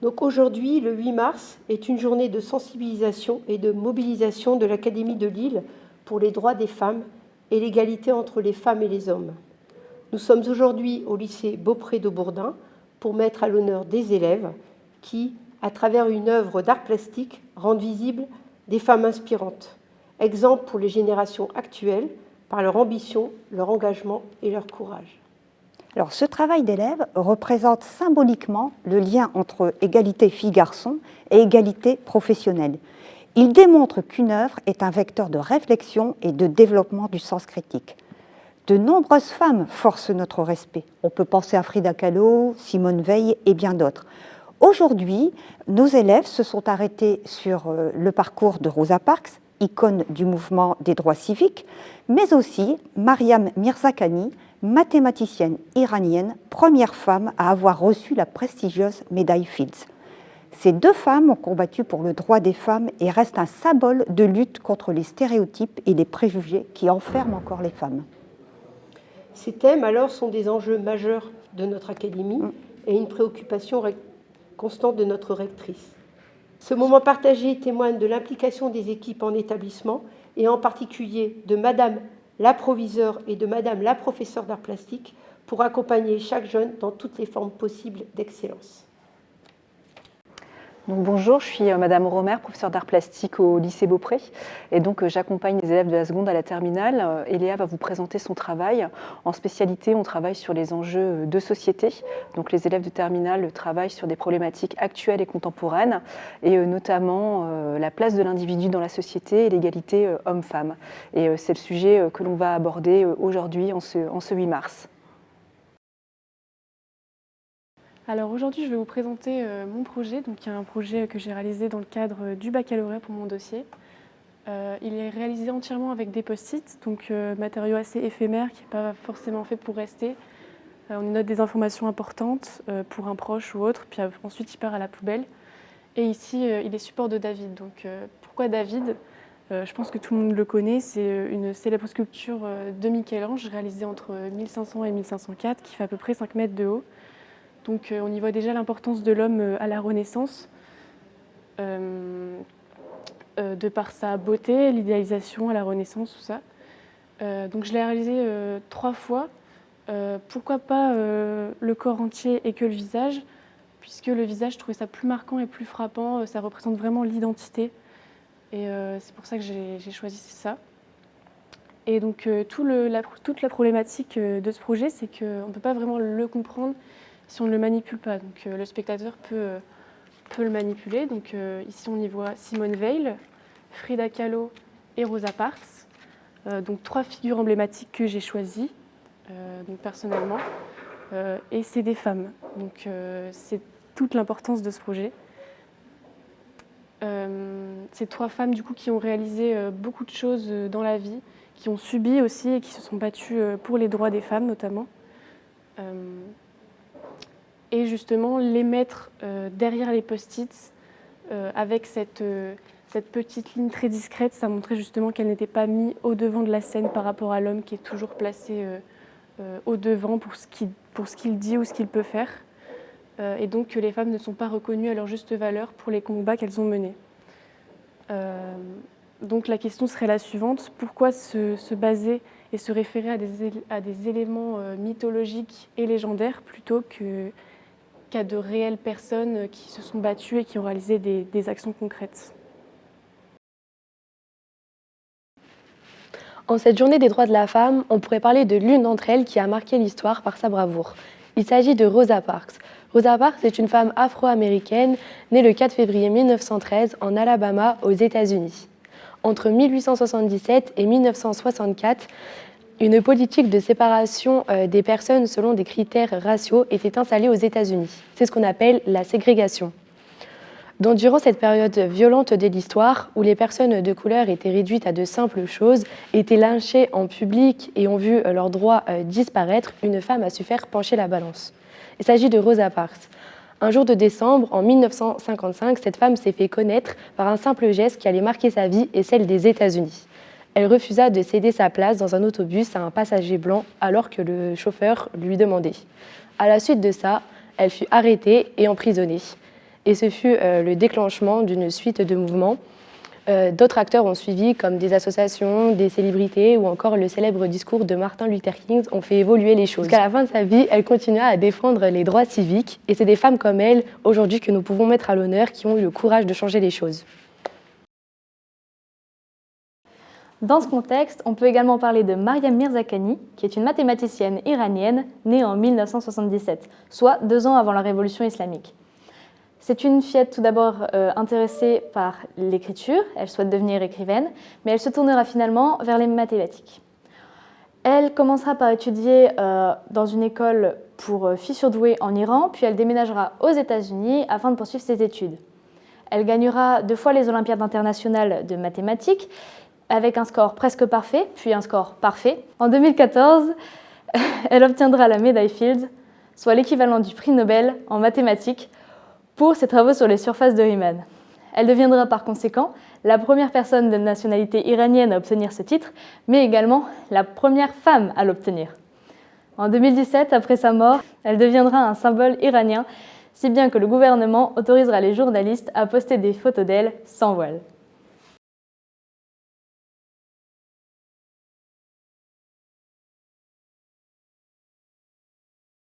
Donc aujourd'hui, le 8 mars, est une journée de sensibilisation et de mobilisation de l'Académie de Lille pour les droits des femmes et l'égalité entre les femmes et les hommes. Nous sommes aujourd'hui au lycée Beaupré de Bourdin pour mettre à l'honneur des élèves qui, à travers une œuvre d'art plastique, rendent visibles des femmes inspirantes, exemple pour les générations actuelles par leur ambition, leur engagement et leur courage. Alors, ce travail d'élève représente symboliquement le lien entre égalité filles-garçons et égalité professionnelle. Il démontre qu'une œuvre est un vecteur de réflexion et de développement du sens critique. De nombreuses femmes forcent notre respect. On peut penser à Frida Kahlo, Simone Veil et bien d'autres. Aujourd'hui, nos élèves se sont arrêtés sur le parcours de Rosa Parks, icône du mouvement des droits civiques, mais aussi Mariam Mirzakhani, mathématicienne iranienne, première femme à avoir reçu la prestigieuse médaille Fields. Ces deux femmes ont combattu pour le droit des femmes et restent un symbole de lutte contre les stéréotypes et les préjugés qui enferment encore les femmes. Ces thèmes, alors, sont des enjeux majeurs de notre académie et une préoccupation constante de notre rectrice. Ce moment partagé témoigne de l'implication des équipes en établissement et en particulier de Madame la proviseure et de Madame la professeure d'art plastique pour accompagner chaque jeune dans toutes les formes possibles d'excellence. Donc, bonjour, je suis Madame Romer, professeure d'art plastique au lycée Beaupré. Et donc, j'accompagne les élèves de la seconde à la terminale. Et Léa va vous présenter son travail. En spécialité, on travaille sur les enjeux de société. Donc, les élèves de terminale travaillent sur des problématiques actuelles et contemporaines, et notamment la place de l'individu dans la société et l'égalité homme-femme. Et c'est le sujet que l'on va aborder aujourd'hui, en ce 8 mars. Alors aujourd'hui, je vais vous présenter mon projet. Donc, il y a un projet que j'ai réalisé dans le cadre du baccalauréat pour mon dossier. Il est réalisé entièrement avec des post-it, donc matériau assez éphémère qui n'est pas forcément fait pour rester. On y note des informations importantes pour un proche ou autre, puis ensuite il part à la poubelle. Et ici, il est support de David. Donc pourquoi David ? Je pense que tout le monde le connaît, c'est une célèbre sculpture de Michel-Ange réalisée entre 1500 et 1504 qui fait à peu près 5 mètres de haut. Donc on y voit déjà l'importance de l'homme à la Renaissance, de par sa beauté, l'idéalisation à la Renaissance, tout ça. Donc je l'ai réalisé 3 fois. Pourquoi pas le corps entier et que le visage, puisque le visage, je trouvais ça plus marquant et plus frappant, ça représente vraiment l'identité. Et c'est pour ça que j'ai choisi ça. Et donc toute la problématique de ce projet, c'est qu'on ne peut pas vraiment le comprendre si on ne le manipule pas. Donc le spectateur peut le manipuler. Donc ici on y voit Simone Veil, Frida Kahlo et Rosa Parks. Donc 3 figures emblématiques que j'ai choisies donc personnellement. Et c'est des femmes. Donc c'est toute l'importance de ce projet. Ces 3 femmes du coup qui ont réalisé beaucoup de choses dans la vie, qui ont subi aussi et qui se sont battues pour les droits des femmes notamment. Et justement les mettre derrière les post-it avec cette petite ligne très discrète, ça montrait justement qu'elle n'était pas mise au devant de la scène par rapport à l'homme qui est toujours placé au devant pour ce qu'il dit ou ce qu'il peut faire. Et donc que les femmes ne sont pas reconnues à leur juste valeur pour les combats qu'elles ont menés. Donc la question serait la suivante, pourquoi se baser et se référer à des éléments mythologiques et légendaires plutôt qu'à de réelles personnes qui se sont battues et qui ont réalisé des actions concrètes. En cette journée des droits de la femme, on pourrait parler de l'une d'entre elles qui a marqué l'histoire par sa bravoure. Il s'agit de Rosa Parks. Rosa Parks est une femme afro-américaine née le 4 février 1913 en Alabama, aux États-Unis. Entre 1877 et 1964, une politique de séparation des personnes selon des critères raciaux était installée aux États-Unis. C'est ce qu'on appelle la ségrégation. Donc, durant cette période violente de l'histoire, où les personnes de couleur étaient réduites à de simples choses, étaient lynchées en public et ont vu leurs droits disparaître, une femme a su faire pencher la balance. Il s'agit de Rosa Parks. Un jour de décembre, en 1955, cette femme s'est fait connaître par un simple geste qui allait marquer sa vie et celle des États-Unis. Elle refusa de céder sa place dans un autobus à un passager blanc alors que le chauffeur lui demandait. À la suite de ça, elle fut arrêtée et emprisonnée. et ce fut le déclenchement d'une suite de mouvements. D'autres acteurs ont suivi, comme des associations, des célébrités ou encore le célèbre discours de Martin Luther King ont fait évoluer les choses. Jusqu'à la fin de sa vie, elle continua à défendre les droits civiques et c'est des femmes comme elle, aujourd'hui, que nous pouvons mettre à l'honneur, qui ont eu le courage de changer les choses. Dans ce contexte, on peut également parler de Mariam Mirzakhani, qui est une mathématicienne iranienne née en 1977, soit 2 ans avant la révolution islamique. C'est une fillette tout d'abord intéressée par l'écriture, elle souhaite devenir écrivaine, mais elle se tournera finalement vers les mathématiques. Elle commencera par étudier dans une école pour filles surdouées en Iran, puis elle déménagera aux États-Unis afin de poursuivre ses études. Elle gagnera 2 fois les Olympiades internationales de mathématiques, avec un score presque parfait, puis un score parfait. En 2014, elle obtiendra la médaille Fields, soit l'équivalent du prix Nobel en mathématiques, pour ses travaux sur les surfaces de Riemann. Elle deviendra par conséquent la première personne de nationalité iranienne à obtenir ce titre, mais également la première femme à l'obtenir. En 2017, après sa mort, elle deviendra un symbole iranien, si bien que le gouvernement autorisera les journalistes à poster des photos d'elle sans voile.